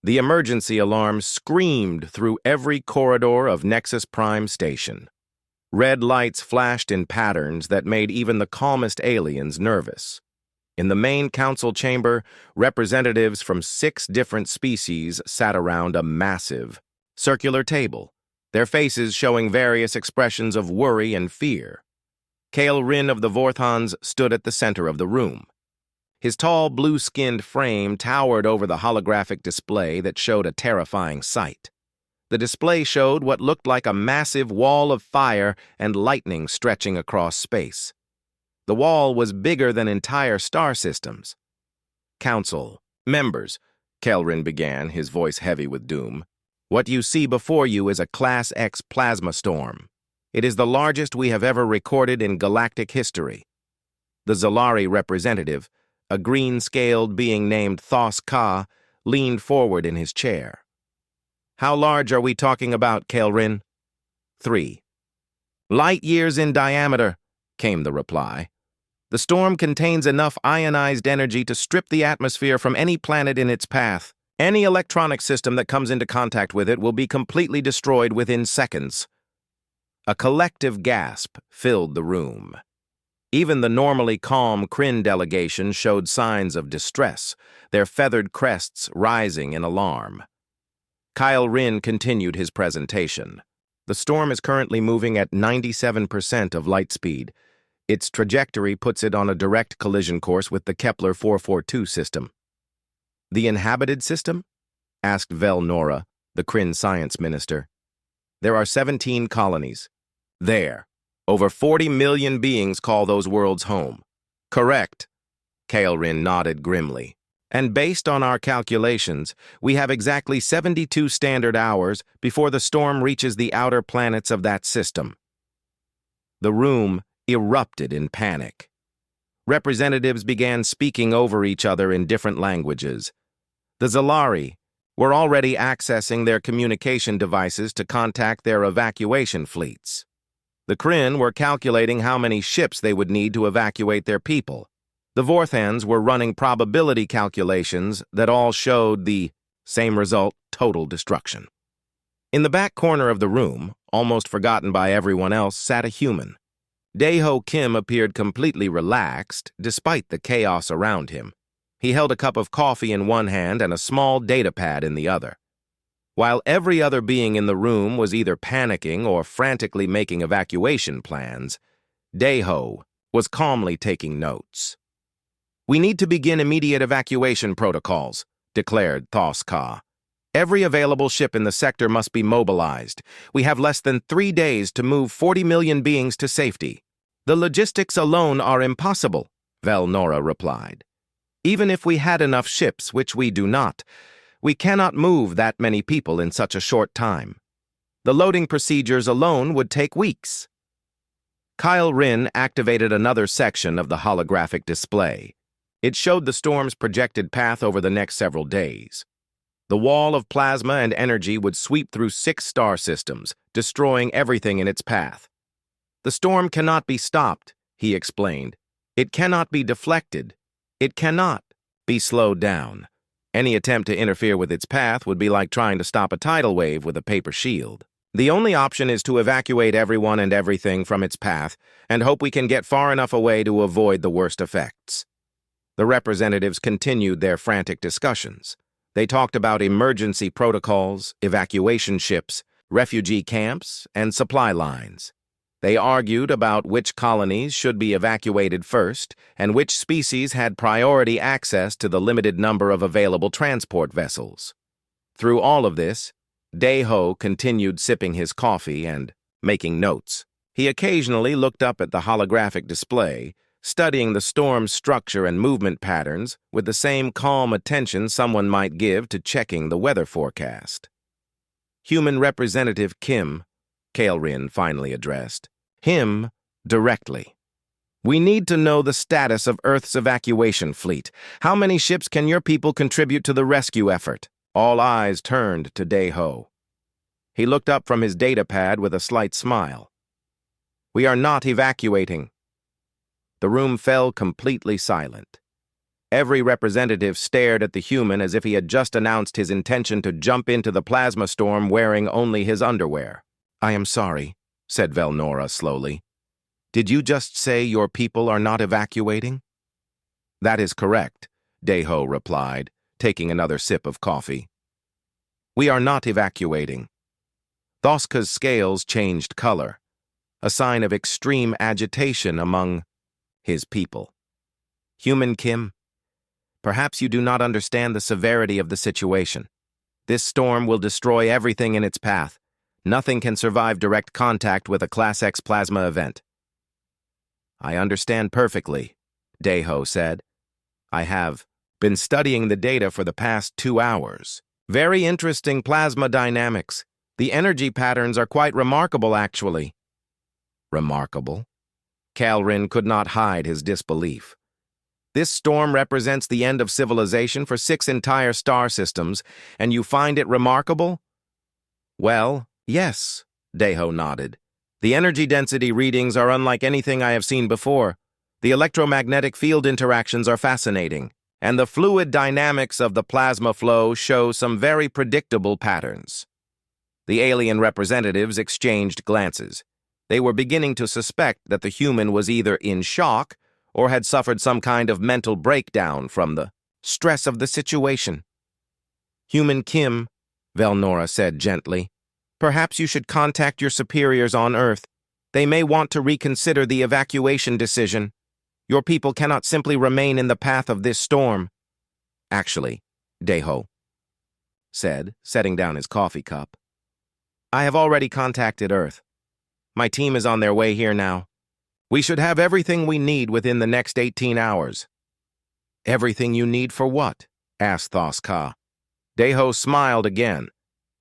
The emergency alarm screamed through every corridor of Nexus Prime Station. Red lights flashed in patterns that made even the calmest aliens nervous. In the main council chamber, representatives from 6 different species sat around a massive, circular table, their faces showing various expressions of worry and fear. Kale Rin of the Vorthons stood at the center of the room. His tall, blue-skinned frame towered over the holographic display that showed a terrifying sight. The display showed what looked like a massive wall of fire and lightning stretching across space. The wall was bigger than entire star systems. "Council, members," Kelrin began, his voice heavy with doom. "What you see before you is a Class X plasma storm. It is the largest we have ever recorded in galactic history." The Zalari representative, a green-scaled being named Thos Ka, leaned forward in his chair. "How large are we talking about, Kelrin?" 3 light years in diameter, came the reply. "The storm contains enough ionized energy to strip the atmosphere from any planet in its path. Any electronic system that comes into contact with it will be completely destroyed within seconds." A collective gasp filled the room. Even the normally calm Kryn delegation showed signs of distress, their feathered crests rising in alarm. Kyle Rin continued his presentation. "The storm is currently moving at 97% of light speed. Its trajectory puts it on a direct collision course with the Kepler 442 system." "The inhabited system?" asked Vel Nora, the Kryn science minister. "There are 17 colonies. There. Over 40 million beings call those worlds home." "Correct." Kaelrin nodded grimly. "And based on our calculations, we have exactly 72 standard hours before the storm reaches the outer planets of that system." The room erupted in panic. Representatives began speaking over each other in different languages. The Zalari were already accessing their communication devices to contact their evacuation fleets. The Kryn were calculating how many ships they would need to evacuate their people. The Vorthans were running probability calculations that all showed the same result: total destruction. In the back corner of the room, almost forgotten by everyone else, sat a human. Daeho Kim appeared completely relaxed, despite the chaos around him. He held a cup of coffee in one hand and a small data pad in the other. While every other being in the room was either panicking or frantically making evacuation plans, Daeho was calmly taking notes. "We need to begin immediate evacuation protocols," declared Thos Ka. "Every available ship in the sector must be mobilized. We have less than 3 days to move 40 million beings to safety." "The logistics alone are impossible," Vel Nora replied. "Even if we had enough ships, which we do not, we cannot move that many people in such a short time. The loading procedures alone would take weeks." Kyle Rin activated another section of the holographic display. It showed the storm's projected path over the next several days. The wall of plasma and energy would sweep through 6 star systems, destroying everything in its path. "The storm cannot be stopped," he explained. "It cannot be deflected. It cannot be slowed down. Any attempt to interfere with its path would be like trying to stop a tidal wave with a paper shield. The only option is to evacuate everyone and everything from its path and hope we can get far enough away to avoid the worst effects." The representatives continued their frantic discussions. They talked about emergency protocols, evacuation ships, refugee camps, and supply lines. They argued about which colonies should be evacuated first and which species had priority access to the limited number of available transport vessels. Through all of this, Daeho continued sipping his coffee and making notes. He occasionally looked up at the holographic display, studying the storm's structure and movement patterns with the same calm attention someone might give to checking the weather forecast. "Human Representative Kim," Kaelrin finally addressed. "Him directly. We need to know the status of Earth's evacuation fleet. How many ships can your people contribute to the rescue effort?" All eyes turned to Daeho. He looked up from his data pad with a slight smile. "We are not evacuating." The room fell completely silent. Every representative stared at the human as if he had just announced his intention to jump into the plasma storm wearing only his underwear. "I am sorry," said Velnora slowly. "Did you just say your people are not evacuating?" "That is correct," Deho replied, taking another sip of coffee. "We are not evacuating." Thoska's scales changed color, a sign of extreme agitation among his people. "Human Kim, perhaps you do not understand the severity of the situation. This storm will destroy everything in its path. Nothing can survive direct contact with a Class X plasma event." "I understand perfectly," Deho said. "I have been studying the data for the past 2 hours. Very interesting plasma dynamics. The energy patterns are quite remarkable, actually." "Remarkable?" Calrin could not hide his disbelief. "This storm represents the end of civilization for 6 entire star systems, and you find it remarkable?" "Well, yes," Deho nodded. "The energy density readings are unlike anything I have seen before. The electromagnetic field interactions are fascinating, and the fluid dynamics of the plasma flow show some very predictable patterns." The alien representatives exchanged glances. They were beginning to suspect that the human was either in shock or had suffered some kind of mental breakdown from the stress of the situation. "Human Kim," Velnora said gently, "perhaps you should contact your superiors on Earth. They may want to reconsider the evacuation decision. Your people cannot simply remain in the path of this storm." "Actually," Deho said, setting down his coffee cup, "I have already contacted Earth. My team is on their way here now. We should have everything we need within the next 18 hours. "Everything you need for what?" asked Thoska. Deho smiled again,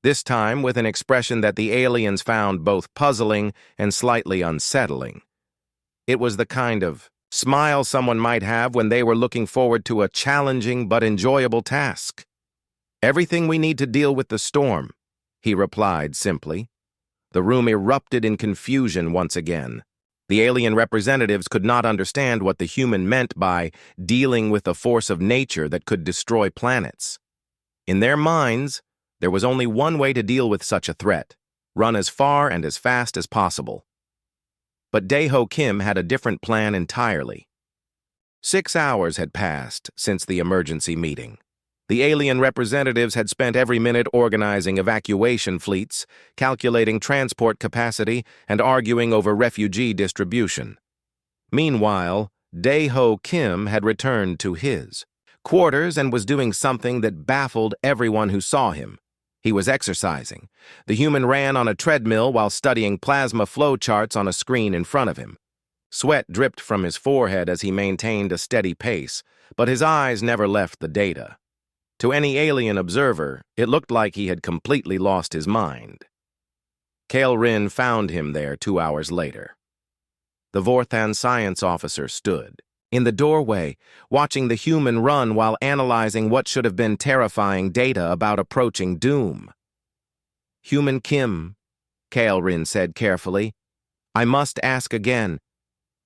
this time with an expression that the aliens found both puzzling and slightly unsettling. It was the kind of smile someone might have when they were looking forward to a challenging but enjoyable task. "Everything we need to deal with the storm," he replied simply. The room erupted in confusion once again. The alien representatives could not understand what the human meant by dealing with a force of nature that could destroy planets. In their minds, there was only one way to deal with such a threat: run as far and as fast as possible. But Deho Kim had a different plan entirely. 6 hours had passed since the emergency meeting. The alien representatives had spent every minute organizing evacuation fleets, calculating transport capacity, and arguing over refugee distribution. Meanwhile, Deho Kim had returned to his quarters and was doing something that baffled everyone who saw him. He was exercising. The human ran on a treadmill while studying plasma flow charts on a screen in front of him. Sweat dripped from his forehead as he maintained a steady pace, but his eyes never left the data. To any alien observer, it looked like he had completely lost his mind. Calrin found him there 2 hours later. The Vorthan science officer stood in the doorway, watching the human run while analyzing what should have been terrifying data about approaching doom. "Human Kim," Calrin said carefully, "I must ask again.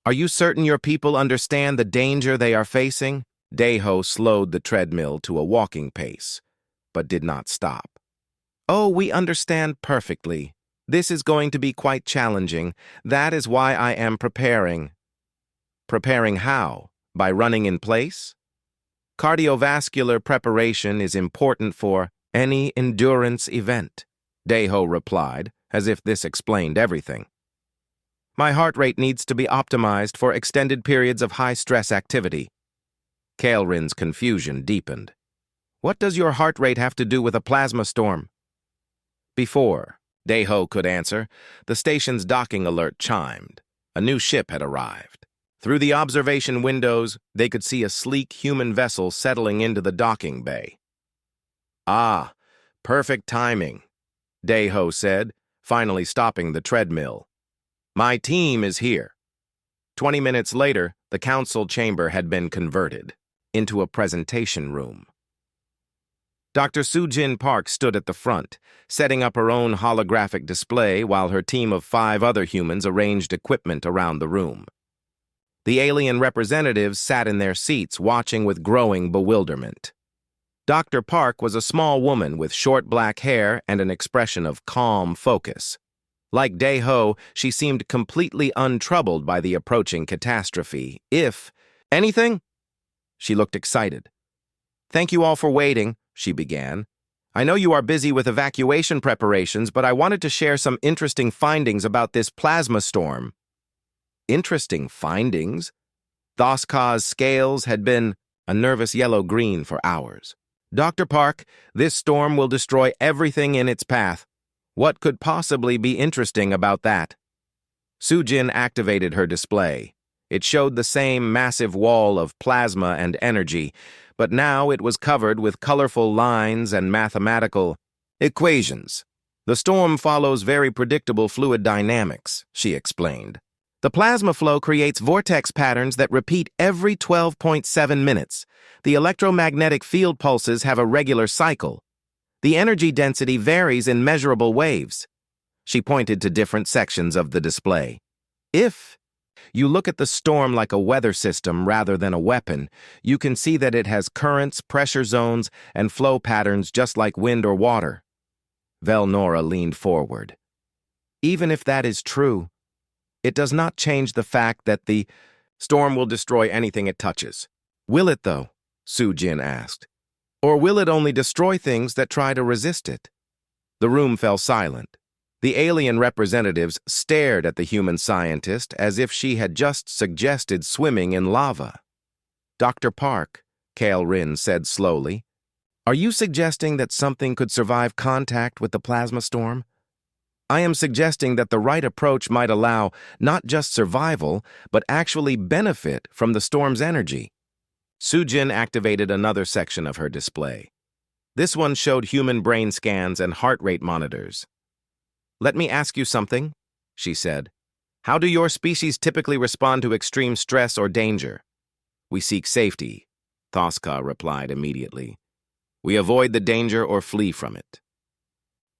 Are you certain your people understand the danger they are facing?" Deho slowed the treadmill to a walking pace, but did not stop. "Oh, we understand perfectly. This is going to be quite challenging. That is why I am preparing." "Preparing how? By running in place?" "Cardiovascular preparation is important for any endurance event," Deho replied, as if this explained everything. "My heart rate needs to be optimized for extended periods of high-stress activity." Calrin's confusion deepened. "What does your heart rate have to do with a plasma storm?" Before Deho could answer, the station's docking alert chimed. A new ship had arrived. Through the observation windows, they could see a sleek human vessel settling into the docking bay. "Ah, perfect timing," Deho said, finally stopping the treadmill. "My team is here." 20 minutes later, the council chamber had been converted into a presentation room. Dr. Sujin Park stood at the front, setting up her own holographic display while her team of 5 other humans arranged equipment around the room. The alien representatives sat in their seats, watching with growing bewilderment. Dr. Park was a small woman with short black hair and an expression of calm focus. Like Dae-ho, she seemed completely untroubled by the approaching catastrophe. If anything? She looked excited. "Thank you all for waiting," she began. "I know you are busy with evacuation preparations, but I wanted to share some interesting findings about this plasma storm." Interesting findings? Thoska's scales had been a nervous yellow-green for hours. "Dr. Park, this storm will destroy everything in its path. What could possibly be interesting about that?" Sujin activated her display. It showed the same massive wall of plasma and energy, but now it was covered with colorful lines and mathematical equations. "The storm follows very predictable fluid dynamics," she explained. "The plasma flow creates vortex patterns that repeat every 12.7 minutes. The electromagnetic field pulses have a regular cycle. The energy density varies in measurable waves." She pointed to different sections of the display. "If you look at the storm like a weather system rather than a weapon, you can see that it has currents, pressure zones, and flow patterns just like wind or water." Velnora leaned forward. "Even if that is true, it does not change the fact that the storm will destroy anything it touches." "Will it, though?" Sujin asked. "Or will it only destroy things that try to resist it?" The room fell silent. The alien representatives stared at the human scientist as if she had just suggested swimming in lava. "Dr. Park," Kale Rin said slowly, "are you suggesting that something could survive contact with the plasma storm?" "I am suggesting that the right approach might allow not just survival, but actually benefit from the storm's energy." Sujin activated another section of her display. This one showed human brain scans and heart rate monitors. "Let me ask you something," she said. "How do your species typically respond to extreme stress or danger?" "We seek safety," Thoska replied immediately. "We avoid the danger or flee from it.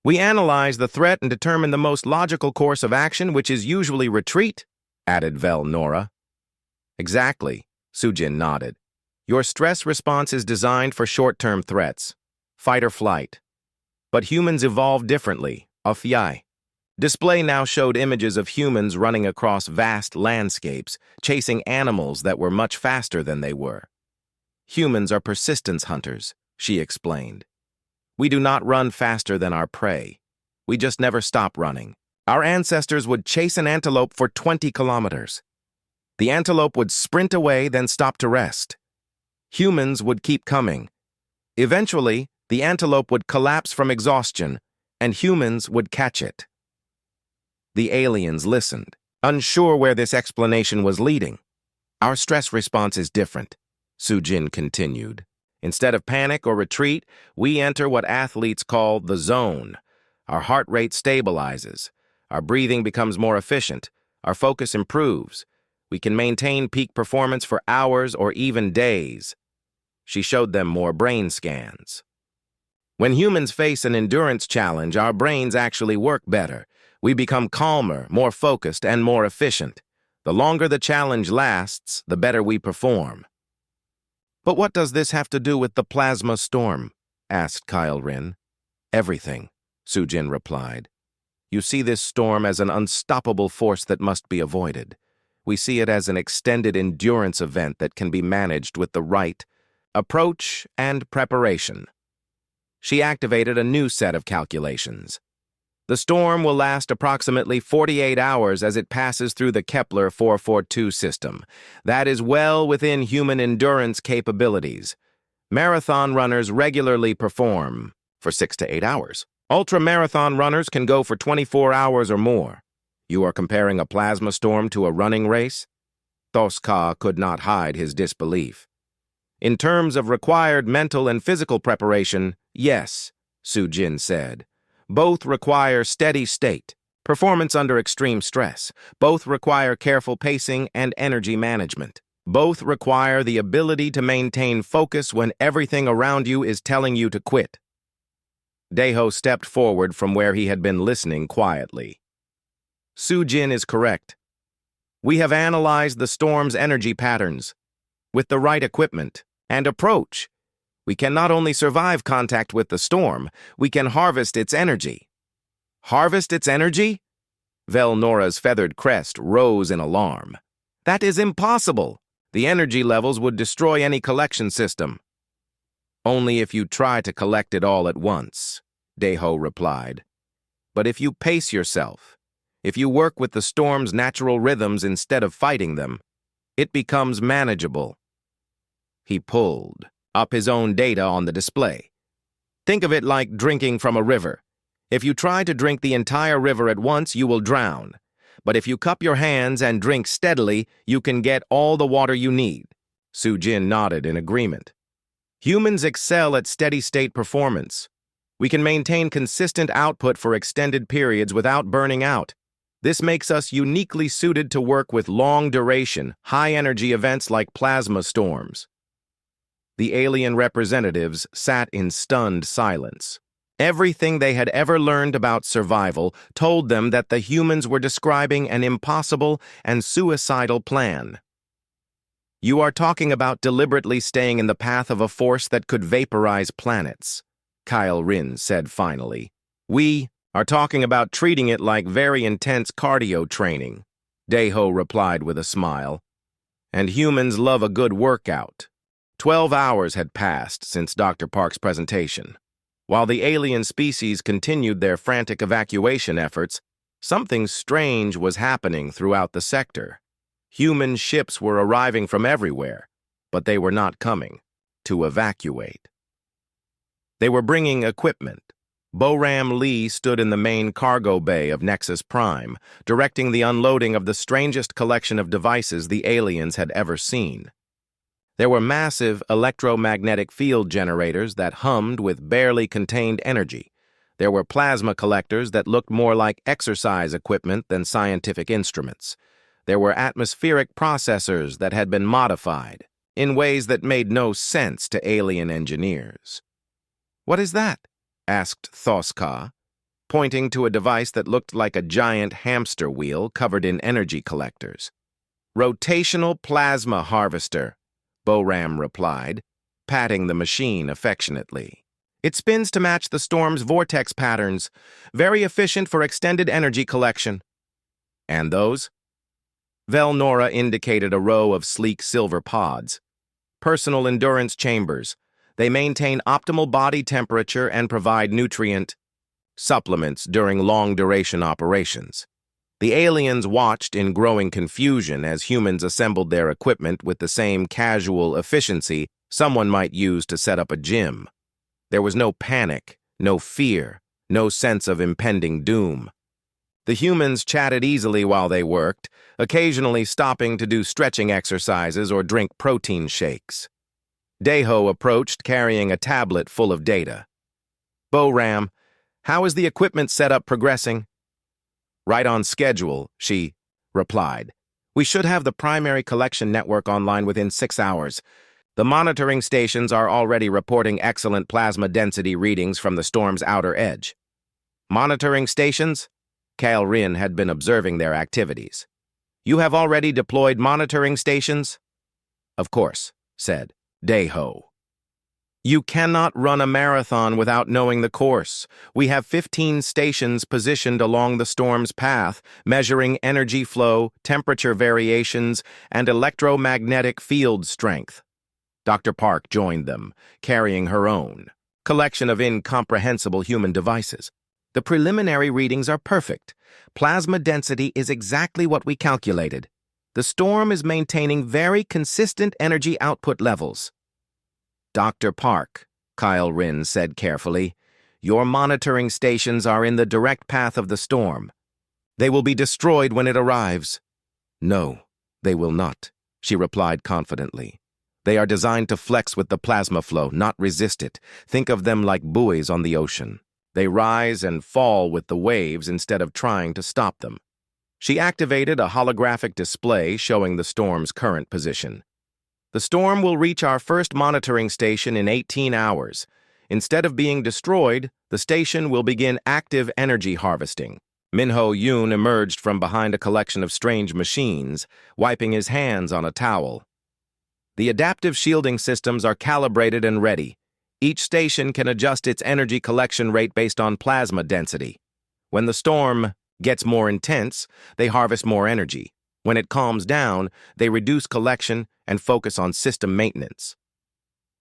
We analyze the threat and determine the most logical course of action, which is usually retreat," added Velnora. "Exactly," Sujin nodded. "Your stress response is designed for short-term threats, fight or flight. But humans evolve differently, HFY. Display now showed images of humans running across vast landscapes, chasing animals that were much faster than they were. "Humans are persistence hunters," she explained. "We do not run faster than our prey. We just never stop running. Our ancestors would chase an antelope for 20 kilometers. The antelope would sprint away, then stop to rest. Humans would keep coming. Eventually, the antelope would collapse from exhaustion, and humans would catch it." The aliens listened, unsure where this explanation was leading. "Our stress response is different," Sujin continued. "Instead of panic or retreat, we enter what athletes call the zone. Our heart rate stabilizes. Our breathing becomes more efficient. Our focus improves. We can maintain peak performance for hours or even days." She showed them more brain scans. "When humans face an endurance challenge, our brains actually work better. We become calmer, more focused, and more efficient. The longer the challenge lasts, the better we perform." "But what does this have to do with the plasma storm?" asked Kyle Rin. "Everything," Sujin replied. "You see this storm as an unstoppable force that must be avoided. We see it as an extended endurance event that can be managed with the right approach and preparation." She activated a new set of calculations. "The storm will last approximately 48 hours as it passes through the Kepler 442 system. That is well within human endurance capabilities. Marathon runners regularly perform for 6 to 8 hours. Ultra-marathon runners can go for 24 hours or more. You are comparing a plasma storm to a running race?" Thoska could not hide his disbelief. "In terms of required mental and physical preparation, yes," Sujin said. "Both require steady state, performance under extreme stress. Both require careful pacing and energy management. Both require the ability to maintain focus when everything around you is telling you to quit." Dae-ho stepped forward from where he had been listening quietly. "Sujin is correct. We have analyzed the storm's energy patterns. With the right equipment and approach, we can not only survive contact with the storm, we can harvest its energy. Harvest its energy? Velnora's feathered crest rose in alarm. That is impossible. The energy levels would destroy any collection system. Only if you try to collect it all at once, Deho replied. But if you pace yourself, if you work with the storm's natural rhythms instead of fighting them, it becomes manageable. He pulled up his own data on the display. Think of it like drinking from a river. If you try to drink the entire river at once, you will drown. But if you cup your hands and drink steadily, you can get all the water you need. Sujin nodded in agreement. Humans excel at steady-state performance. We can maintain consistent output for extended periods without burning out. This makes us uniquely suited to work with long-duration, high-energy events like plasma storms. The alien representatives sat in stunned silence. Everything they had ever learned about survival told them that the humans were describing an impossible and suicidal plan. You are talking about deliberately staying in the path of a force that could vaporize planets, Kyle Rin said finally. We are talking about treating it like very intense cardio training, Deho replied with a smile. And humans love a good workout. 12 hours had passed since Dr. Park's presentation. While the alien species continued their frantic evacuation efforts, something strange was happening throughout the sector. Human ships were arriving from everywhere, but they were not coming to evacuate. They were bringing equipment. Boram Lee stood in the main cargo bay of Nexus Prime, directing the unloading of the strangest collection of devices the aliens had ever seen. There were massive electromagnetic field generators that hummed with barely contained energy. There were plasma collectors that looked more like exercise equipment than scientific instruments. There were atmospheric processors that had been modified in ways that made no sense to alien engineers. "What is that?" asked Thoska, pointing to a device that looked like a giant hamster wheel covered in energy collectors. "Rotational plasma harvester," Boram replied, patting the machine affectionately. "It spins to match the storm's vortex patterns, very efficient for extended energy collection." "And those?" Velnora indicated a row of sleek silver pods. "Personal endurance chambers. They maintain optimal body temperature and provide nutrient supplements during long-duration operations." The aliens watched in growing confusion as humans assembled their equipment with the same casual efficiency someone might use to set up a gym. There was no panic, no fear, no sense of impending doom. The humans chatted easily while they worked, occasionally stopping to do stretching exercises or drink protein shakes. Deho approached carrying a tablet full of data. "Boram, how is the equipment setup progressing?" "Right on schedule," she replied. "We should have the primary collection network online within 6 hours. The monitoring stations are already reporting excellent plasma density readings from the storm's outer edge." "Monitoring stations?" Kyle Rin had been observing their activities. "You have already deployed monitoring stations?" "Of course," said Deho. "You cannot run a marathon without knowing the course. We have 15 stations positioned along the storm's path, measuring energy flow, temperature variations, and electromagnetic field strength." Dr. Park joined them, carrying her own collection of incomprehensible human devices. "The preliminary readings are perfect. Plasma density is exactly what we calculated. The storm is maintaining very consistent energy output levels." "Dr. Park," Kyle Rin said carefully, "your monitoring stations are in the direct path of the storm. They will be destroyed when it arrives." "No, they will not," she replied confidently. "They are designed to flex with the plasma flow, not resist it. Think of them like buoys on the ocean. They rise and fall with the waves instead of trying to stop them." She activated a holographic display showing the storm's current position. "The storm will reach our first monitoring station in 18 hours. Instead of being destroyed, the station will begin active energy harvesting. Minho Yoon emerged from behind a collection of strange machines, wiping his hands on a towel. The adaptive shielding systems are calibrated and ready. Each station can adjust its energy collection rate based on plasma density. When the storm gets more intense, they harvest more energy. When it calms down, they reduce collection and focus on system maintenance.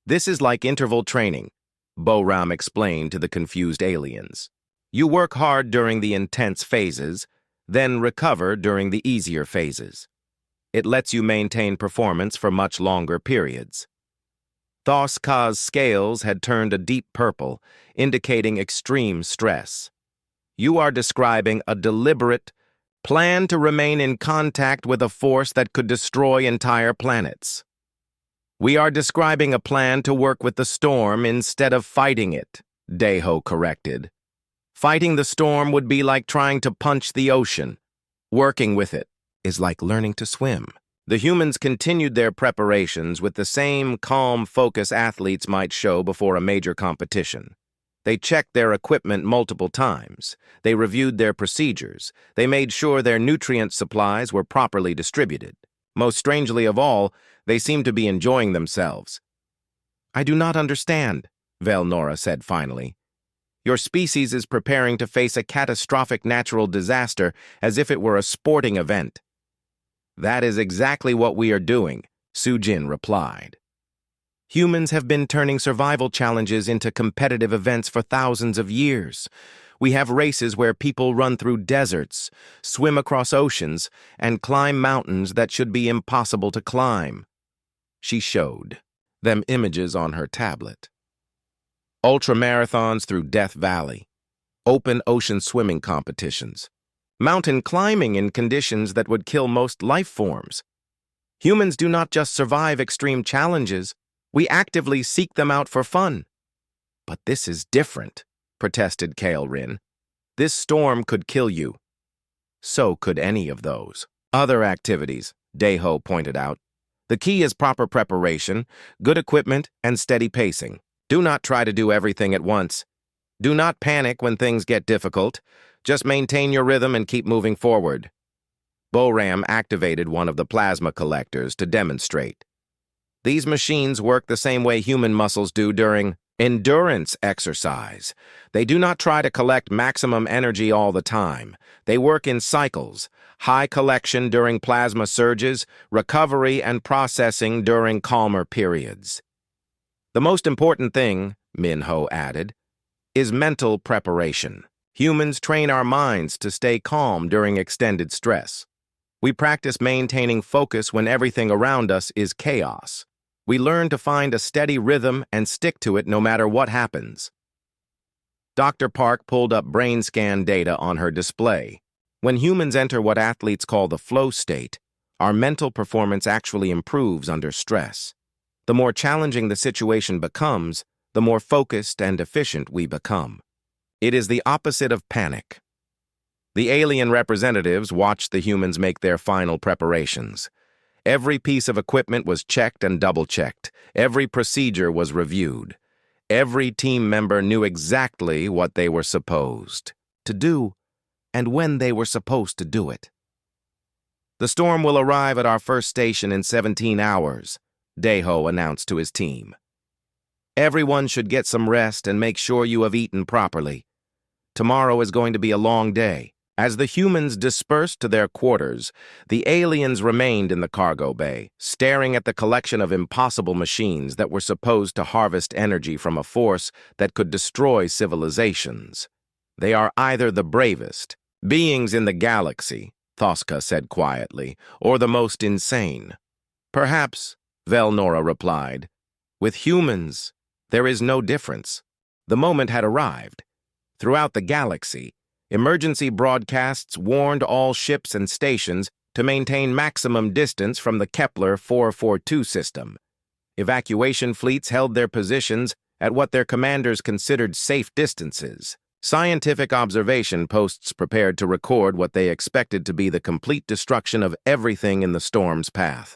This is like interval training, Boram explained to the confused aliens. You work hard during the intense phases, then recover during the easier phases. It lets you maintain performance for much longer periods. Thoska's scales had turned a deep purple, indicating extreme stress. You are describing a deliberate plan to remain in contact with a force that could destroy entire planets. We are describing a plan to work with the storm instead of fighting it, Daeho corrected. Fighting the storm would be like trying to punch the ocean. Working with it is like learning to swim. The humans continued their preparations with the same calm focus athletes might show before a major competition. They checked their equipment multiple times. They reviewed their procedures. They made sure their nutrient supplies were properly distributed. Most strangely of all, they seemed to be enjoying themselves. "I do not understand," Velnora said finally. "Your species is preparing to face a catastrophic natural disaster as if it were a sporting event." "That is exactly what we are doing," Sujin replied. "Humans have been turning survival challenges into competitive events for thousands of years. We have races where people run through deserts, swim across oceans, and climb mountains that should be impossible to climb." She showed them images on her tablet. Ultramarathons through Death Valley, open ocean swimming competitions, mountain climbing in conditions that would kill most life forms. Humans do not just survive extreme challenges, we actively seek them out for fun. "But this is different," protested Kaelrin. "This storm could kill you." "So could any of those other activities," Daeho pointed out. "The key is proper preparation, good equipment, and steady pacing. Do not try to do everything at once. Do not panic when things get difficult. Just maintain your rhythm and keep moving forward." Boram activated one of the plasma collectors to demonstrate. These machines work the same way human muscles do during endurance exercise. They do not try to collect maximum energy all the time. They work in cycles, high collection during plasma surges, recovery and processing during calmer periods. "The most important thing," Minho added, "is mental preparation. Humans train our minds to stay calm during extended stress. We practice maintaining focus when everything around us is chaos. We learn to find a steady rhythm and stick to it no matter what happens." Dr. Park pulled up brain scan data on her display. When humans enter what athletes call the flow state, our mental performance actually improves under stress. The more challenging the situation becomes, the more focused and efficient we become. It is the opposite of panic. The alien representatives watched the humans make their final preparations. Every piece of equipment was checked and double-checked. Every procedure was reviewed. Every team member knew exactly what they were supposed to do and when they were supposed to do it. "The storm will arrive at our first station in 17 hours, Daeho announced to his team. "Everyone should get some rest and make sure you have eaten properly. Tomorrow is going to be a long day." As the humans dispersed to their quarters, the aliens remained in the cargo bay, staring at the collection of impossible machines that were supposed to harvest energy from a force that could destroy civilizations. "They are either the bravest beings in the galaxy," Thoska said quietly, "or the most insane." "Perhaps," Velnora replied. "With humans, there is no difference." The moment had arrived. Throughout the galaxy, emergency broadcasts warned all ships and stations to maintain maximum distance from the Kepler 442 system. Evacuation fleets held their positions at what their commanders considered safe distances. Scientific observation posts prepared to record what they expected to be the complete destruction of everything in the storm's path.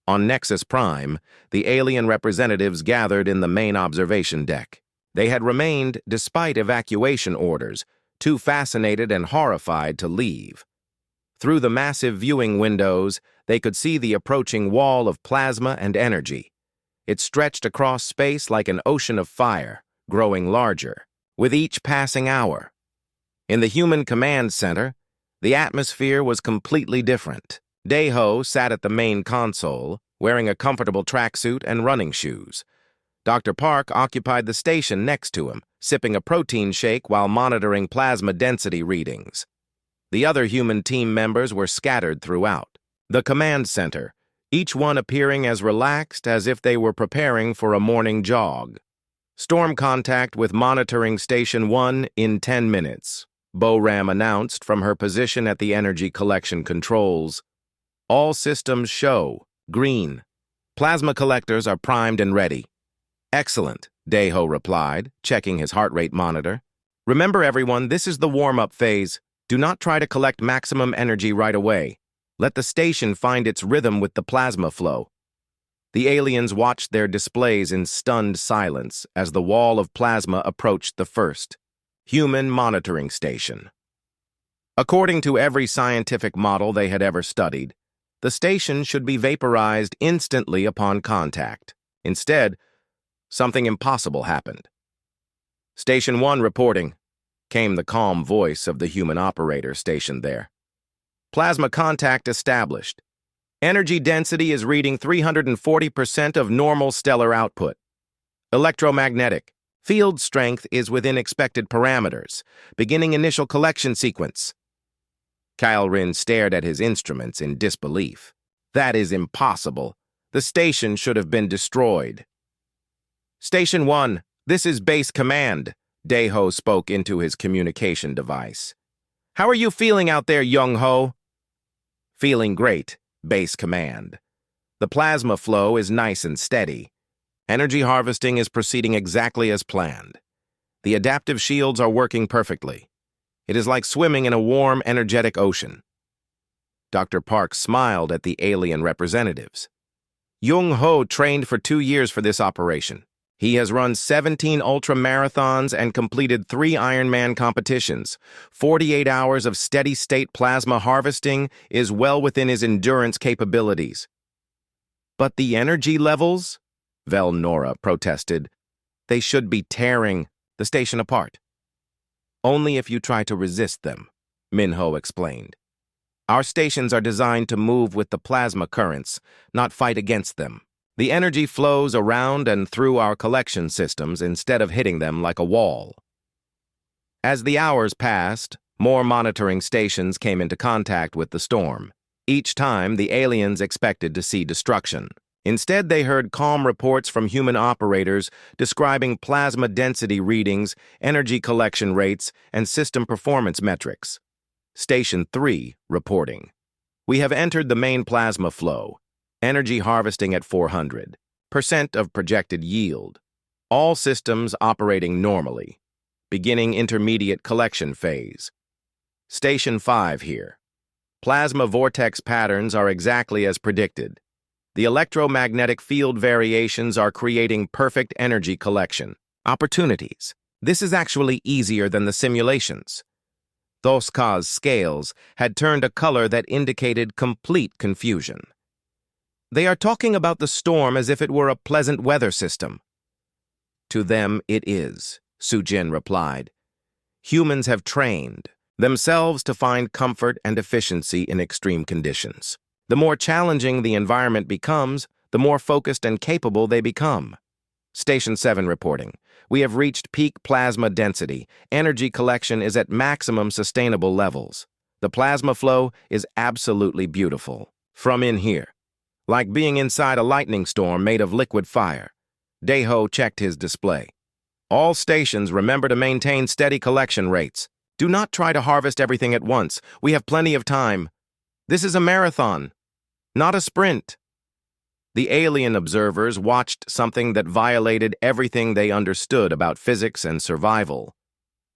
On Nexus Prime, the alien representatives gathered in the main observation deck. They had remained despite evacuation orders too fascinated and horrified to leave. Through the massive viewing windows, they could see the approaching wall of plasma and energy. It stretched across space like an ocean of fire, growing larger, with each passing hour. In the human command center, the atmosphere was completely different. Daeho sat at the main console, wearing a comfortable tracksuit and running shoes. Dr. Park occupied the station next to him, sipping a protein shake while monitoring plasma density readings. The other human team members were scattered throughout the command center, each one appearing as relaxed as if they were preparing for a morning jog. Storm contact with monitoring Station 1 in 10 minutes, Boram announced from her position at the energy collection controls. All systems show green. Plasma collectors are primed and ready. Excellent, Daeho replied, checking his heart rate monitor. Remember everyone, this is the warm-up phase. Do not try to collect maximum energy right away. Let the station find its rhythm with the plasma flow. The aliens watched their displays in stunned silence as the wall of plasma approached the first human monitoring station. According to every scientific model they had ever studied, the station should be vaporized instantly upon contact. Instead, something impossible happened. Station 1 reporting, came the calm voice of the human operator stationed there. Plasma contact established. Energy density is reading 340% of normal stellar output. Electromagnetic. Field strength is within expected parameters. Beginning initial collection sequence. Kyle-Rin stared at his instruments in disbelief. That is impossible. The station should have been destroyed. Station 1, this is base command. Daeho spoke into his communication device. How are you feeling out there, Young-Ho? Feeling great, base command. The plasma flow is nice and steady. Energy harvesting is proceeding exactly as planned. The adaptive shields are working perfectly. It is like swimming in a warm, energetic ocean. Dr. Park smiled at the alien representatives. Young-Ho trained for 2 years for this operation. He has run 17 ultra-marathons and completed 3 Ironman competitions. 48 hours of steady-state plasma harvesting is well within his endurance capabilities. But the energy levels? Velnora protested. They should be tearing the station apart. Only if you try to resist them, Minho explained. Our stations are designed to move with the plasma currents, not fight against them. The energy flows around and through our collection systems instead of hitting them like a wall. As the hours passed, more monitoring stations came into contact with the storm. Each time, the aliens expected to see destruction. Instead, they heard calm reports from human operators describing plasma density readings, energy collection rates, and system performance metrics. Station 3, reporting. We have entered the main plasma flow. Energy harvesting at 400% of projected yield. All systems operating normally. Beginning intermediate collection phase. Station 5 here. Plasma vortex patterns are exactly as predicted. The electromagnetic field variations are creating perfect energy collection. Opportunities. This is actually easier than the simulations. Thoska's scales had turned a color that indicated complete confusion. They are talking about the storm as if it were a pleasant weather system. To them it is, Sujin replied. Humans have trained themselves to find comfort and efficiency in extreme conditions. The more challenging the environment becomes, the more focused and capable they become. Station 7 reporting. We have reached peak plasma density. Energy collection is at maximum sustainable levels. The plasma flow is absolutely beautiful. From in here. Like being inside a lightning storm made of liquid fire. Daeho checked his display. All stations remember to maintain steady collection rates. Do not try to harvest everything at once. We have plenty of time. This is a marathon, not a sprint. The alien observers watched something that violated everything they understood about physics and survival.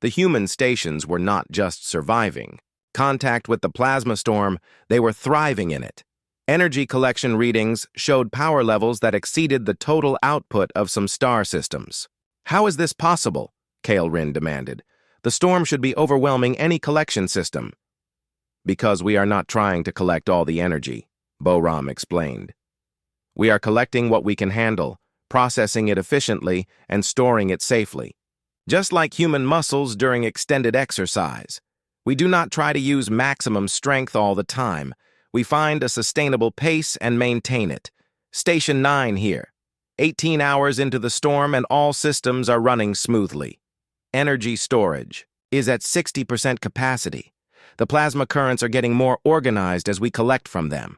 The human stations were not just surviving. Contact with the plasma storm, they were thriving in it. Energy collection readings showed power levels that exceeded the total output of some star systems. How is this possible? Kyle-Rin demanded. The storm should be overwhelming any collection system. Because we are not trying to collect all the energy, Boram explained. We are collecting what we can handle, processing it efficiently, and storing it safely. Just like human muscles during extended exercise, we do not try to use maximum strength all the time. We find a sustainable pace and maintain it. Station 9 here. 18 hours into the storm and all systems are running smoothly. Energy storage is at 60% capacity. The plasma currents are getting more organized as we collect from them.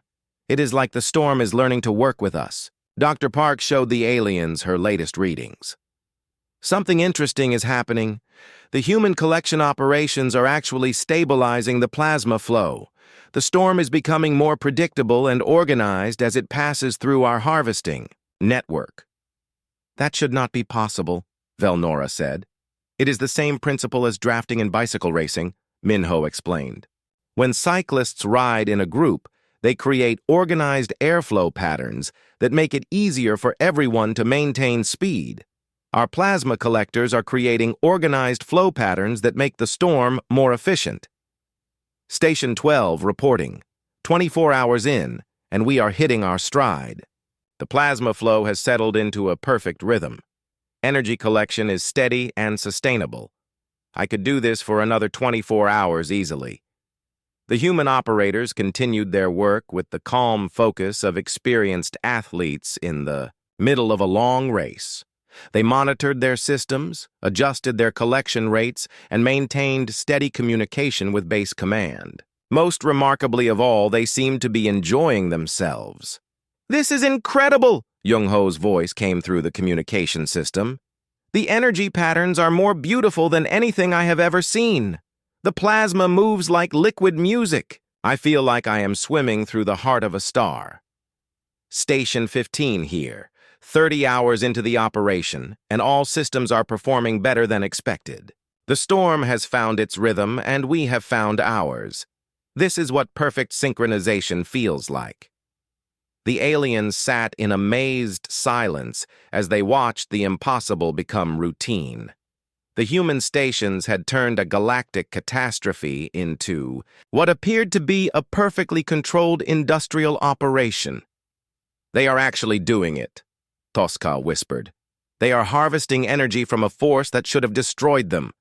It is like the storm is learning to work with us. Dr. Park showed the aliens her latest readings. Something interesting is happening. The human collection operations are actually stabilizing the plasma flow. The storm is becoming more predictable and organized as it passes through our harvesting network. That should not be possible, Velnora said. It is the same principle as drafting and bicycle racing, Minho explained. When cyclists ride in a group, they create organized airflow patterns that make it easier for everyone to maintain speed. Our plasma collectors are creating organized flow patterns that make the storm more efficient. Station 12 reporting. 24 hours in, and we are hitting our stride. The plasma flow has settled into a perfect rhythm. Energy collection is steady and sustainable. I could do this for another 24 hours easily. The human operators continued their work with the calm focus of experienced athletes in the middle of a long race. They monitored their systems, adjusted their collection rates, and maintained steady communication with base command. Most remarkably of all, they seemed to be enjoying themselves. "This is incredible!" Young-ho's voice came through the communication system. "The energy patterns are more beautiful than anything I have ever seen. The plasma moves like liquid music. I feel like I am swimming through the heart of a star." Station 15 here. 30 hours into the operation, and all systems are performing better than expected. The storm has found its rhythm, and we have found ours. This is what perfect synchronization feels like. The aliens sat in amazed silence as they watched the impossible become routine. The human stations had turned a galactic catastrophe into what appeared to be a perfectly controlled industrial operation. "They are actually doing it," Tosca whispered. "They are harvesting energy from a force that should have destroyed them."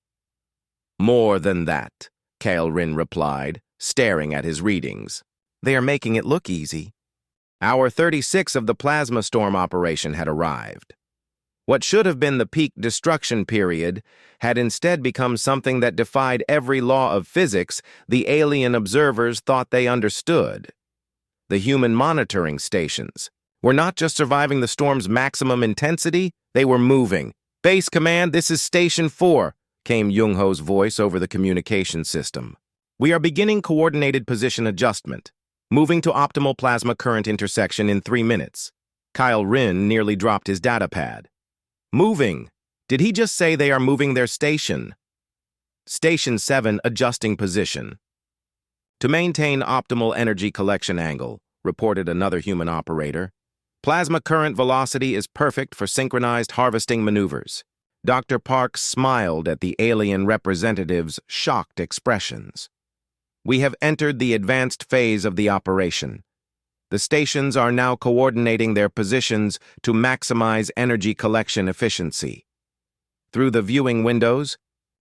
"More than that," Kaelrin replied, staring at his readings. "They are making it look easy." Hour 36 of the plasma storm operation had arrived. What should have been the peak destruction period had instead become something that defied every law of physics the alien observers thought they understood. The human monitoring stations were not just surviving the storm's maximum intensity, they were moving. "Base command, this is Station 4, came Young-ho's voice over the communication system. "We are beginning coordinated position adjustment, moving to optimal plasma current intersection in 3 minutes. Kyle Rin nearly dropped his datapad. "Moving. Did he just say they are moving their station?" Station 7 adjusting position. "To maintain optimal energy collection angle," reported another human operator. "Plasma current velocity is perfect for synchronized harvesting maneuvers." Dr. Park smiled at the alien representative's shocked expressions. "We have entered the advanced phase of the operation. The stations are now coordinating their positions to maximize energy collection efficiency." Through the viewing windows,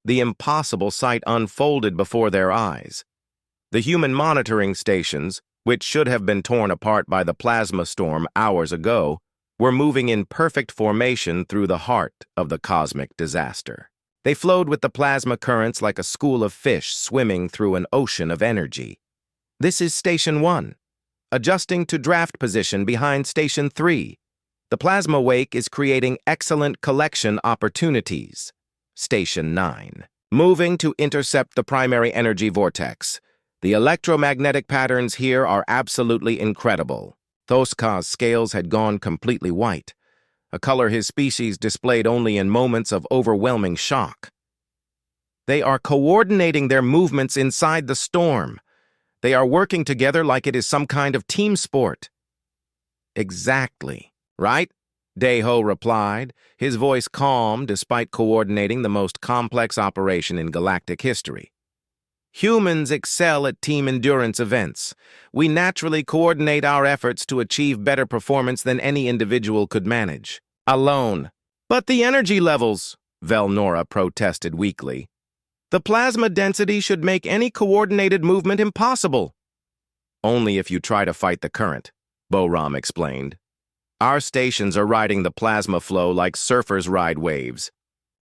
the impossible sight unfolded before their eyes. The human monitoring stations, which should have been torn apart by the plasma storm hours ago, were moving in perfect formation through the heart of the cosmic disaster. They flowed with the plasma currents like a school of fish swimming through an ocean of energy. "This is Station 1. Adjusting to draft position behind Station 3. The plasma wake is creating excellent collection opportunities." Station 9. "Moving to intercept the primary energy vortex. The electromagnetic patterns here are absolutely incredible." Thoska's scales had gone completely white, a color his species displayed only in moments of overwhelming shock. "They are coordinating their movements inside the storm. They are working together like it is some kind of team sport." "Exactly, right? Daeho replied, his voice calm despite coordinating the most complex operation in galactic history. Humans excel at team endurance events. We naturally coordinate our efforts to achieve better performance than any individual could manage. Alone. But the energy levels, Velnora protested weakly. The plasma density should make any coordinated movement impossible. Only if you try to fight the current, Boram explained. Our stations are riding the plasma flow like surfers ride waves.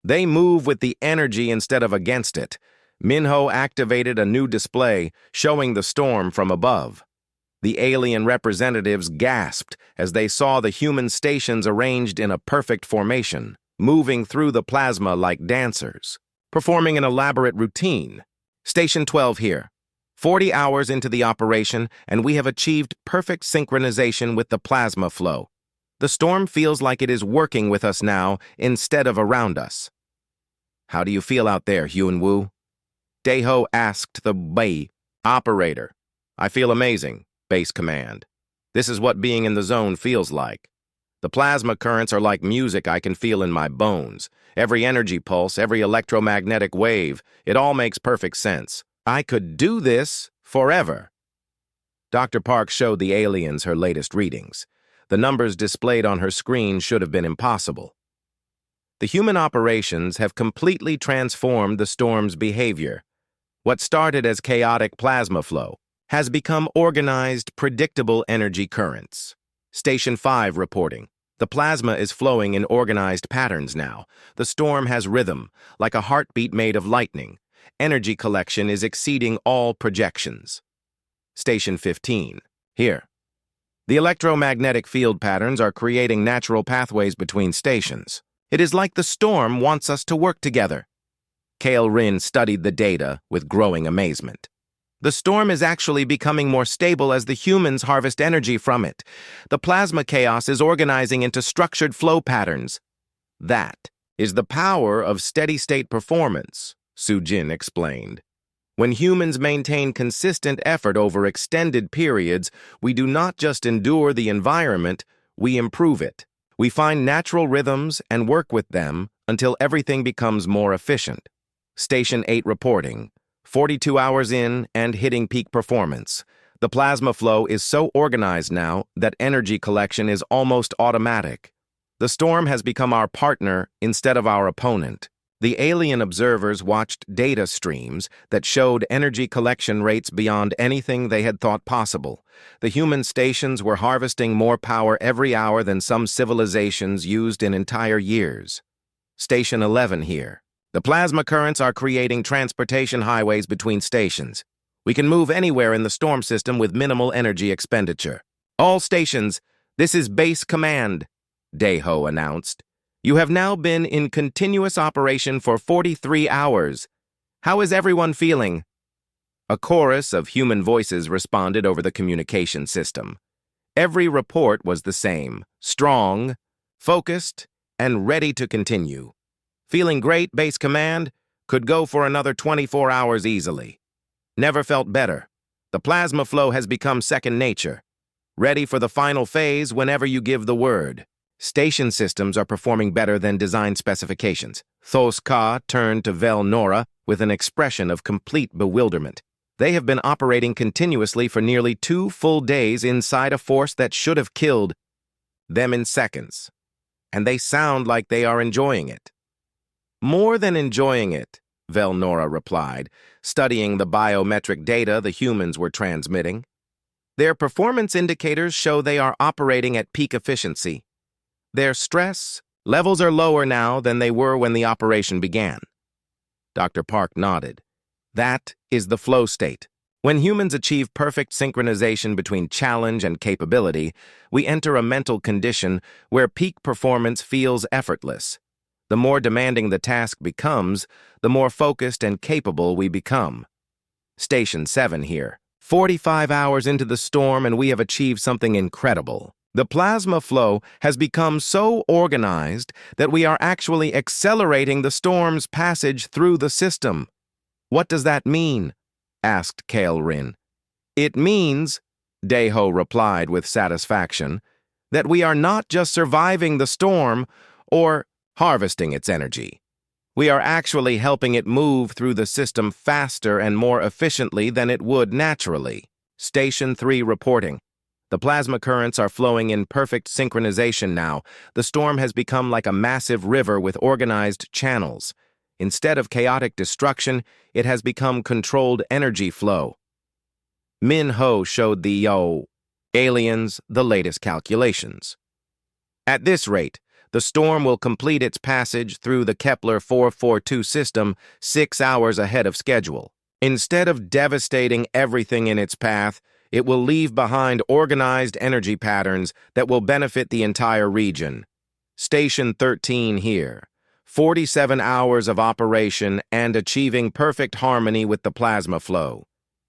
They move with the energy instead of against it. Minho activated a new display showing the storm from above. The alien representatives gasped as they saw the human stations arranged in a perfect formation, moving through the plasma like dancers, performing an elaborate routine. Station 12 here. 40 hours into the operation, and we have achieved perfect synchronization with the plasma flow. The storm feels like it is working with us now instead of around us. How do you feel out there, Hyun-woo? Daeho asked the Bai operator. I feel amazing, Base Command. This is what being in the zone feels like. The plasma currents are like music I can feel in my bones. Every energy pulse, every electromagnetic wave, it all makes perfect sense. I could do this forever. Dr. Park showed the aliens her latest readings. The numbers displayed on her screen should have been impossible. The human operations have completely transformed the storm's behavior. What started as chaotic plasma flow has become organized, predictable energy currents. Station 5 reporting. The plasma is flowing in organized patterns now. The storm has rhythm, like a heartbeat made of lightning. Energy collection is exceeding all projections. Station 15. Here. The electromagnetic field patterns are creating natural pathways between stations. It is like the storm wants us to work together. Kale Rin studied the data with growing amazement. The storm is actually becoming more stable as the humans harvest energy from it. The plasma chaos is organizing into structured flow patterns. That is the power of steady-state performance, Sujin explained. When humans maintain consistent effort over extended periods, we do not just endure the environment, we improve it. We find natural rhythms and work with them until everything becomes more efficient. Station 8 reporting. 42 hours in and hitting peak performance. The plasma flow is so organized now that energy collection is almost automatic. The storm has become our partner instead of our opponent. The alien observers watched data streams that showed energy collection rates beyond anything they had thought possible. The human stations were harvesting more power every hour than some civilizations used in entire years. Station 11 here. The plasma currents are creating transportation highways between stations. We can move anywhere in the storm system with minimal energy expenditure. All stations, this is Base Command, Daeho announced. You have now been in continuous operation for 43 hours. How is everyone feeling? A chorus of human voices responded over the communication system. Every report was the same: strong, focused, and ready to continue. Feeling great, Base Command. Could go for another 24 hours easily. Never felt better. The plasma flow has become second nature. Ready for the final phase whenever you give the word. Station systems are performing better than design specifications. Thos Ka turned to Velnora with an expression of complete bewilderment. They have been operating continuously for nearly 2 full days inside a force that should have killed them in seconds. And they sound like they are enjoying it. More than enjoying it, Velnora replied, studying the biometric data the humans were transmitting. Their performance indicators show they are operating at peak efficiency. Their stress levels are lower now than they were when the operation began. Dr. Park nodded. That is the flow state. When humans achieve perfect synchronization between challenge and capability, we enter a mental condition where peak performance feels effortless. The more demanding the task becomes, the more focused and capable we become. Station 7 here. 45 hours into the storm and we have achieved something incredible. The plasma flow has become so organized that we are actually accelerating the storm's passage through the system. What does that mean? Asked Kale Rin. It means, Daeho replied with satisfaction, that we are not just surviving the storm or harvesting its energy. We are actually helping it move through the system faster and more efficiently than it would naturally. Station 3 reporting. The plasma currents are flowing in perfect synchronization now. The storm has become like a massive river with organized channels. Instead of chaotic destruction, it has become controlled energy flow. Min Ho showed the aliens the latest calculations. At this rate, the storm will complete its passage through the Kepler 442 system 6 hours ahead of schedule. Instead of devastating everything in its path, it will leave behind organized energy patterns that will benefit the entire region. Station 13 here. 47 hours of operation and achieving perfect harmony with the plasma flow.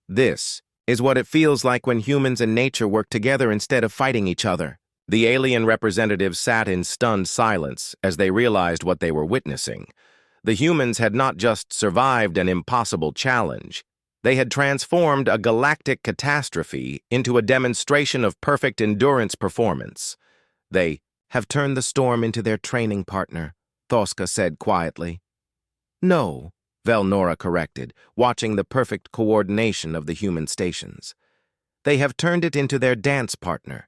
This is what it feels like when humans and nature work together instead of fighting each other. The alien representatives sat in stunned silence as they realized what they were witnessing. The humans had not just survived an impossible challenge. They had transformed a galactic catastrophe into a demonstration of perfect endurance performance. They have turned the storm into their training partner, Thoska said quietly. No, Velnora corrected, watching the perfect coordination of the human stations. They have turned it into their dance partner.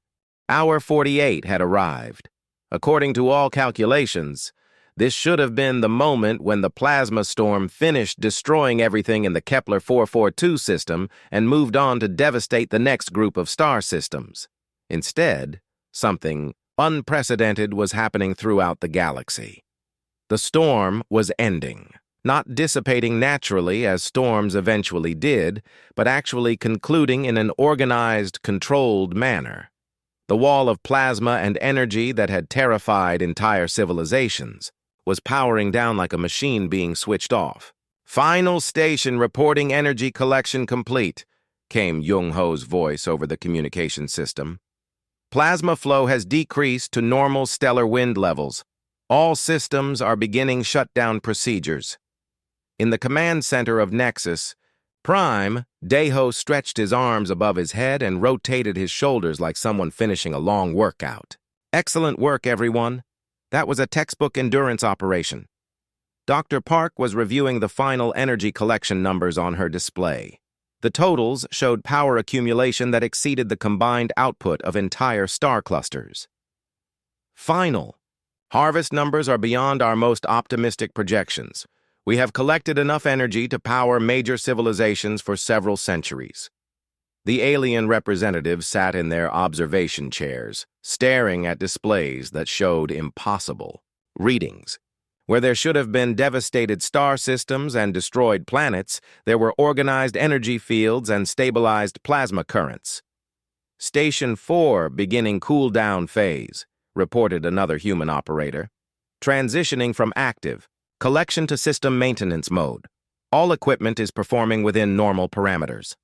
Hour 48 had arrived. According to all calculations, this should have been the moment when the plasma storm finished destroying everything in the Kepler 442 system and moved on to devastate the next group of star systems. Instead, something unprecedented was happening throughout the galaxy. The storm was ending, not dissipating naturally as storms eventually did, but actually concluding in an organized, controlled manner. The wall of plasma and energy that had terrified entire civilizations was powering down like a machine being switched off. Final station reporting energy collection complete, came Jung-Ho's voice over the communication system. Plasma flow has decreased to normal stellar wind levels. All systems are beginning shutdown procedures. In the command center of Nexus Prime, Daeho stretched his arms above his head and rotated his shoulders like someone finishing a long workout. Excellent work, everyone. That was a textbook endurance operation. Dr. Park was reviewing the final energy collection numbers on her display. The totals showed power accumulation that exceeded the combined output of entire star clusters. Final. Harvest numbers are beyond our most optimistic projections. We have collected enough energy to power major civilizations for several centuries. The alien representatives sat in their observation chairs, staring at displays that showed impossible readings. Where there should have been devastated star systems and destroyed planets, there were organized energy fields and stabilized plasma currents. Station 4 beginning cool-down phase, reported another human operator. Transitioning from active, collection to system maintenance mode. All equipment is performing within normal parameters.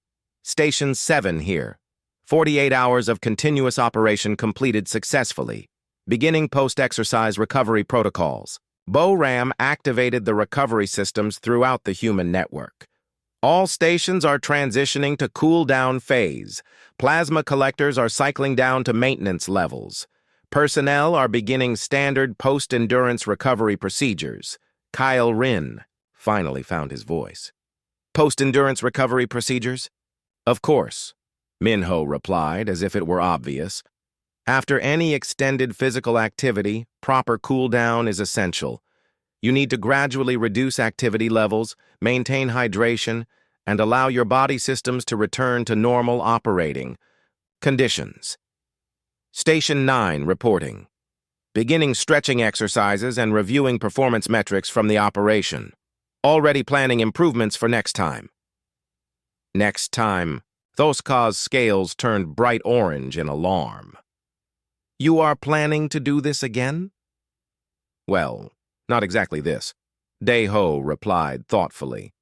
Station 7 here. 48 hours of continuous operation completed successfully. Beginning post-exercise recovery protocols. BORAM activated the recovery systems throughout the human network. All stations are transitioning to cool-down phase. Plasma collectors are cycling down to maintenance levels. Personnel are beginning standard post-endurance recovery procedures. Kyle Rin finally found his voice. Post-endurance recovery procedures? Of course, Minho replied as if it were obvious. After any extended physical activity, proper cool-down is essential. You need to gradually reduce activity levels, maintain hydration, and allow your body systems to return to normal operating conditions. Station 9 reporting. Beginning stretching exercises and reviewing performance metrics from the operation. Already planning improvements for next time. Next time, Thoska's scales turned bright orange in alarm. You are planning to do this again? Well, not exactly this, Daeho replied thoughtfully.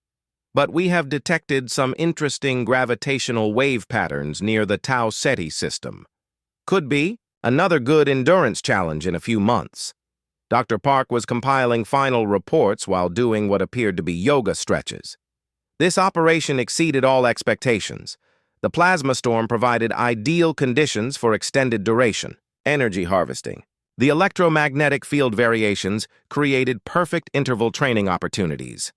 But we have detected some interesting gravitational wave patterns near the Tau Ceti system. Could be another good endurance challenge in a few months. Dr. Park was compiling final reports while doing what appeared to be yoga stretches. This operation exceeded all expectations. The plasma storm provided ideal conditions for extended duration. Energy harvesting. The electromagnetic field variations created perfect interval training opportunities.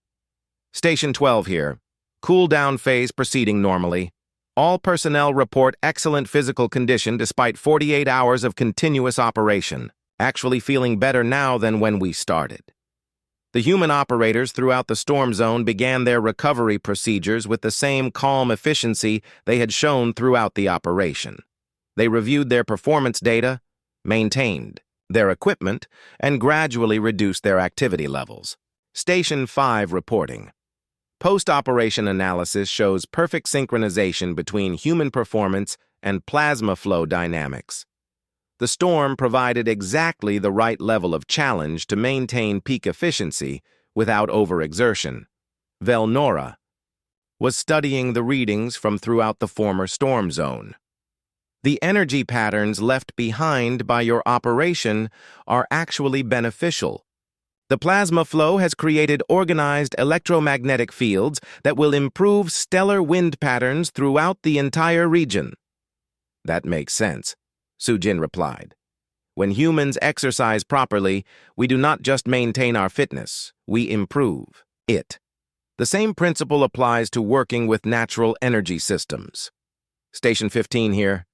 Station 12 here. Cool-down phase proceeding normally. All personnel report excellent physical condition despite 48 hours of continuous operation, actually feeling better now than when we started. The human operators throughout the storm zone began their recovery procedures with the same calm efficiency they had shown throughout the operation. They reviewed their performance data, maintained their equipment, and gradually reduced their activity levels. Station 5 reporting. Post-operation analysis shows perfect synchronization between human performance and plasma flow dynamics. The storm provided exactly the right level of challenge to maintain peak efficiency without overexertion. Velnora was studying the readings from throughout the former storm zone. The energy patterns left behind by your operation are actually beneficial. The plasma flow has created organized electromagnetic fields that will improve stellar wind patterns throughout the entire region. That makes sense, Sujin replied. When humans exercise properly, we do not just maintain our fitness, we improve it. The same principle applies to working with natural energy systems. Station 15 here.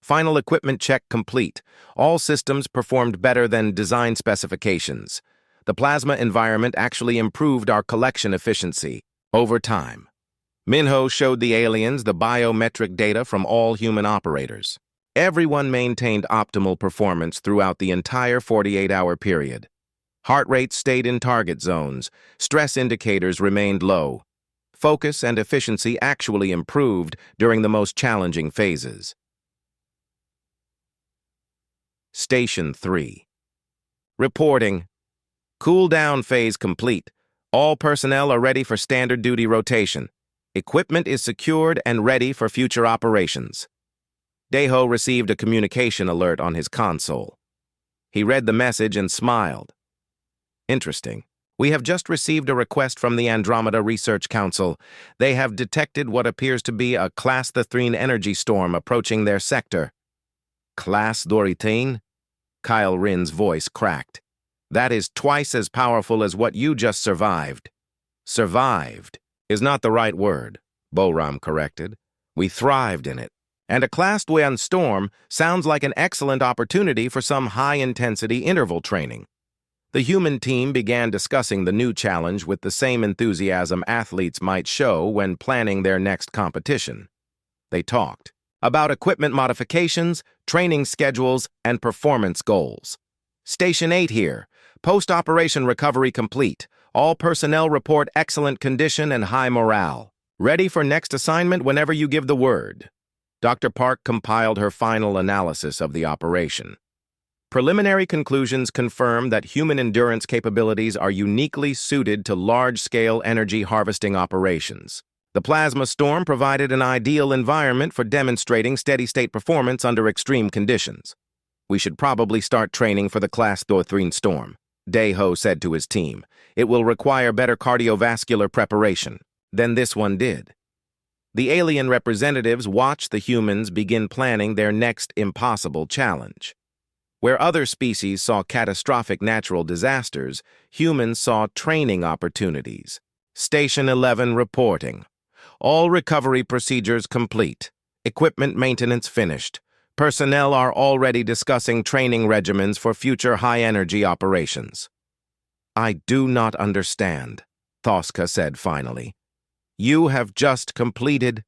Final equipment check complete. All systems performed better than design specifications. The plasma environment actually improved our collection efficiency over time. Minho showed the aliens the biometric data from all human operators. Everyone maintained optimal performance throughout the entire 48-hour period. Heart rates stayed in target zones. Stress indicators remained low. Focus and efficiency actually improved during the most challenging phases. Station 3. Reporting. Cool-down phase complete. All personnel are ready for standard duty rotation. Equipment is secured and ready for future operations. Daeho received a communication alert on his console. He read the message and smiled. Interesting. We have just received a request from the Andromeda Research Council. They have detected what appears to be a Class 3 energy storm approaching their sector. Class 3? Kyle Rin's voice cracked. That is twice as powerful as what you just survived. Survived is not the right word, Boram corrected. We thrived in it. And a Class 3 storm sounds like an excellent opportunity for some high-intensity interval training. The human team began discussing the new challenge with the same enthusiasm athletes might show when planning their next competition. They talked about equipment modifications, training schedules, and performance goals. Station 8 here. Post-operation recovery complete. All personnel report excellent condition and high morale. Ready for next assignment whenever you give the word. Dr. Park compiled her final analysis of the operation. Preliminary conclusions confirm that human endurance capabilities are uniquely suited to large-scale energy harvesting operations. The plasma storm provided an ideal environment for demonstrating steady-state performance under extreme conditions. We should probably start training for the Class 3 storm, Daeho said to his team. It will require better cardiovascular preparation than this one did. The alien representatives watched the humans begin planning their next impossible challenge. Where other species saw catastrophic natural disasters, humans saw training opportunities. Station 11 reporting. All recovery procedures complete. Equipment maintenance finished. Personnel are already discussing training regimens for future high-energy operations. I do not understand, Thoska said finally. You have just completed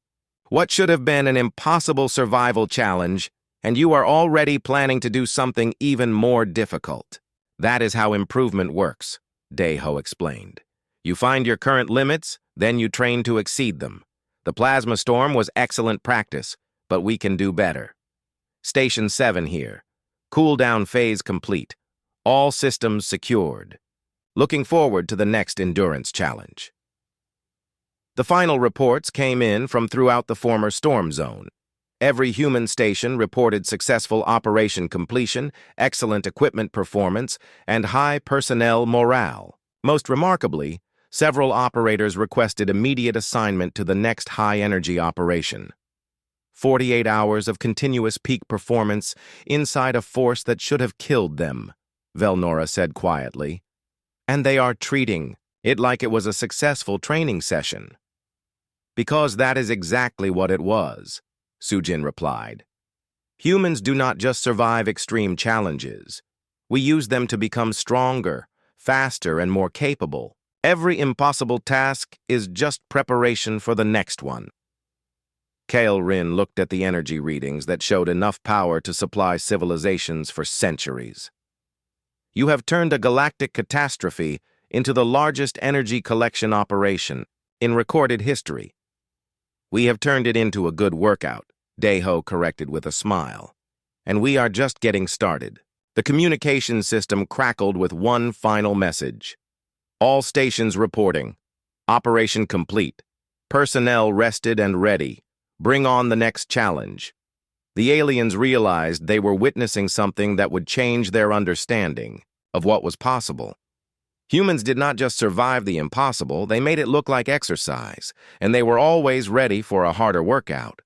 what should have been an impossible survival challenge, and you are already planning to do something even more difficult. That is how improvement works, Daeho explained. You find your current limits, then you train to exceed them. The plasma storm was excellent practice, but we can do better. Station 7 here. Cool-down phase complete. All systems secured. Looking forward to the next endurance challenge. The final reports came in from throughout the former storm zone. Every human station reported successful operation completion, excellent equipment performance, and high personnel morale. Most remarkably, several operators requested immediate assignment to the next high-energy operation. 48 hours of continuous peak performance inside a force that should have killed them, Velnora said quietly. And they are treating it like it was a successful training session. Because that is exactly what it was, Sujin replied. Humans do not just survive extreme challenges. We use them to become stronger, faster, and more capable. Every impossible task is just preparation for the next one. Kael Rin looked at the energy readings that showed enough power to supply civilizations for centuries. You have turned a galactic catastrophe into the largest energy collection operation in recorded history. We have turned it into a good workout, Deho corrected with a smile. And we are just getting started. The communication system crackled with one final message. All stations reporting. Operation complete. Personnel rested and ready. Bring on the next challenge. The aliens realized they were witnessing something that would change their understanding of what was possible. Humans did not just survive the impossible, they made it look like exercise, and they were always ready for a harder workout.